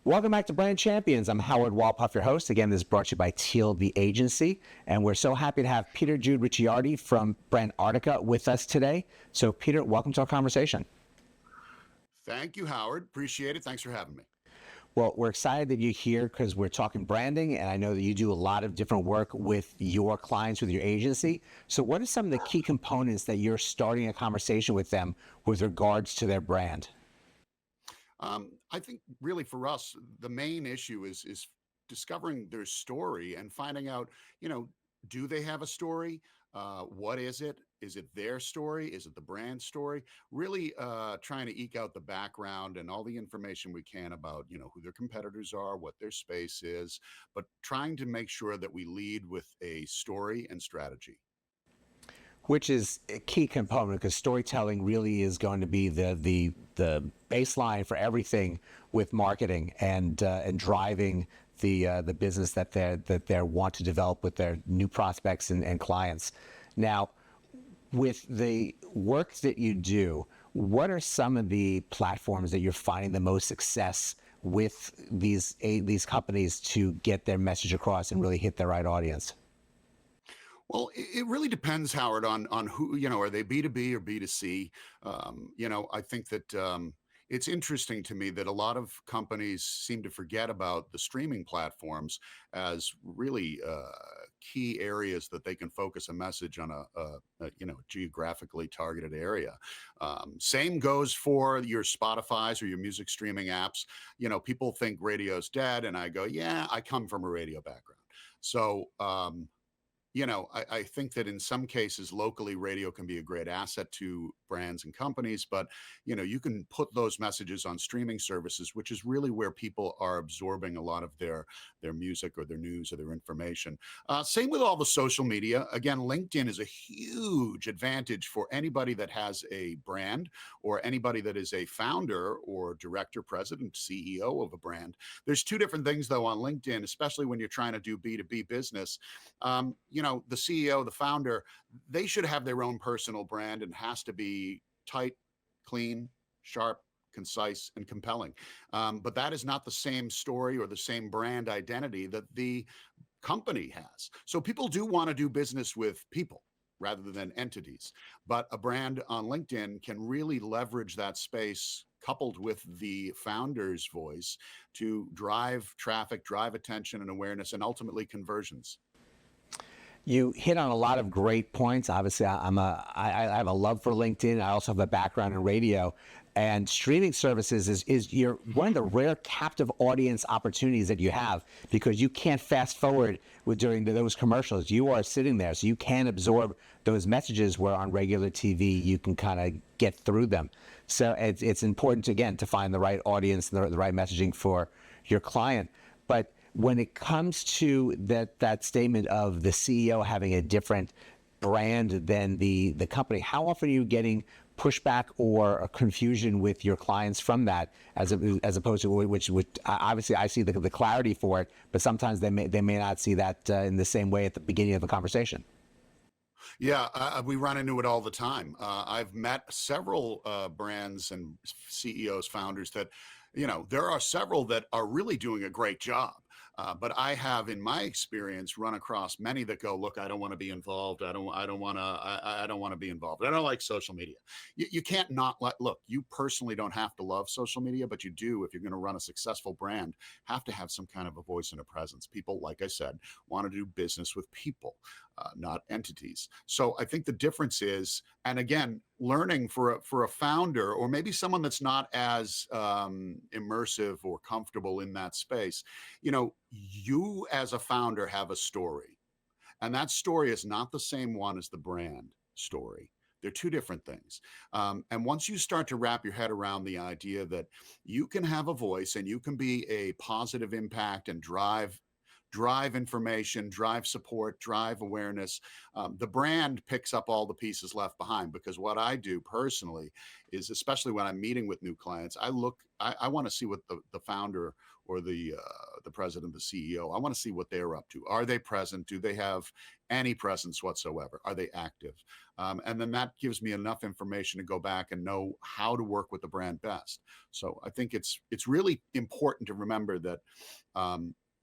Welcome back to Brand Champions. I'm Howard Wolpoff, your host. Again, this is brought to you by Teal, the agency. And we're so happy to have Jude Ricciardi from Brandartica with us today. So, Peter, welcome to our conversation. Thank you, Howard. Appreciate it. Thanks for having me. Well, we're excited that you're here because we're talking branding, and I know that you do a lot of different work with your clients, with your agency. So what are some of the key components that you're starting a conversation with them with regards to their brand? I think really for us, the main issue is discovering their story and finding out, do they have a story? What is it? Is it their story? Is it the brand story? Really trying to eke out the background and all the information we can about, who their competitors are, what their space is, but trying to make sure that we lead with a story and strategy. Which is a key component because storytelling really is going to be the baseline for everything with marketing and driving the business that they want to develop with their new prospects and clients. Now, with the work that you do, what are some of the platforms that you're finding the most success with these companies to get their message across and really hit the right audience? Well, it really depends, Howard, on who, are they B2B or B2C? I think that it's interesting to me that a lot of companies seem to forget about the streaming platforms as really key areas that they can focus a message on a geographically targeted area. Same goes for your Spotify's or your music streaming apps. People think radio's dead, and I go, yeah, I come from a radio background. So, I think that in some cases, locally, radio can be a great asset to brands and companies, but, you can put those messages on streaming services, which is really where people are absorbing a lot of their music or their news or their information. Same with all the social media. Again, LinkedIn is a huge advantage for anybody that has a brand or anybody that is a founder or director, president, CEO of a brand. There's two different things, though, on LinkedIn, especially when you're trying to do B2B business. The CEO, the founder, they should have their own personal brand and has to be tight, clean, sharp, concise, and compelling. But that is not the same story or the same brand identity that the company has. So people do want to do business with people rather than entities. But a brand on LinkedIn can really leverage that space coupled with the founder's voice to drive traffic, drive attention and awareness, and ultimately conversions. You hit on a lot of great points. Obviously, I have a love for LinkedIn. I also have a background in radio, and streaming services is you're one of the rare captive audience opportunities that you have because you can't fast forward during those commercials. You are sitting there, so you can absorb those messages where on regular TV you can kind of get through them. So it's important to find the right audience, the right messaging for your client, but when it comes to that statement of the CEO having a different brand than the company, how often are you getting pushback or confusion with your clients from that, as opposed to which obviously I see the clarity for it, but sometimes they may not see that in the same way at the beginning of the conversation. Yeah, we run into it all the time. I've met several brands and CEOs, founders that, there are several that are really doing a great job. But I have, in my experience, run across many that go, "Look, I don't want to be involved. I don't want to. I don't want to be involved. I don't like social media." You can't not look. You personally don't have to love social media, but you do if you're going to run a successful brand. Have to have some kind of a voice and a presence. People, like I said, want to do business with people, not entities. So I think the difference is, and again, learning for a founder or maybe someone that's not as immersive or comfortable in that space, you as a founder have a story, and that story is not the same one as the brand story. They're two different things. And once you start to wrap your head around the idea that you can have a voice and you can be a positive impact and drive information, drive support, drive awareness. The brand picks up all the pieces left behind, because what I do personally is, especially when I'm meeting with new clients, I want to see what the founder or the the president, the CEO. I want to see what they're up to. Are they present? Do they have any presence whatsoever? Are they active? And then that gives me enough information to go back and know how to work with the brand best. So I think it's really important to remember that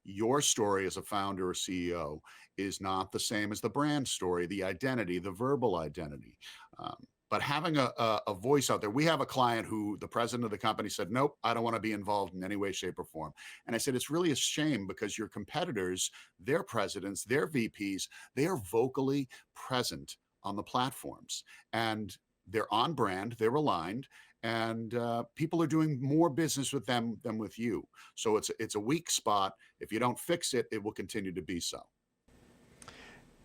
your story as a founder or CEO is not the same as the brand story, the identity, the verbal identity. But having a voice out there, we have a client who the president of the company said, nope, I don't want to be involved in any way, shape, or form. And I said, it's really a shame because your competitors, their presidents, their VPs, they are vocally present on the platforms and they're on brand, they're aligned, and people are doing more business with them than with you. So it's a weak spot. If you don't fix it, it will continue to be so.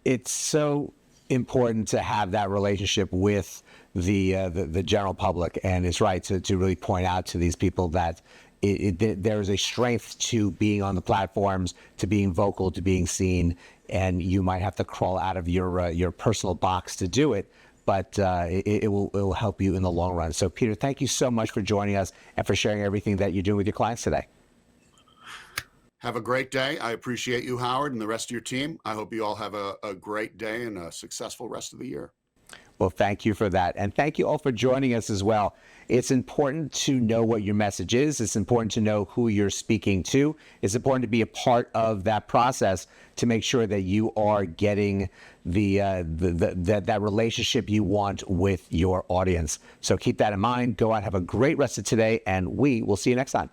It's so important to have that relationship with the general public, and it's right to really point out to these people that there is a strength to being on the platforms, to being vocal, to being seen, and you might have to crawl out of your personal box to do it, but it will help you in the long run. So Peter, thank you so much for joining us and for sharing everything that you're doing with your clients today. Have a great day. I appreciate you, Howard, and the rest of your team. I hope you all have a great day and a successful rest of the year. Well, thank you for that. And thank you all for joining us as well. It's important to know what your message is. It's important to know who you're speaking to. It's important to be a part of that process to make sure that you are getting that relationship you want with your audience. So keep that in mind. Go out, have a great rest of today, and we will see you next time.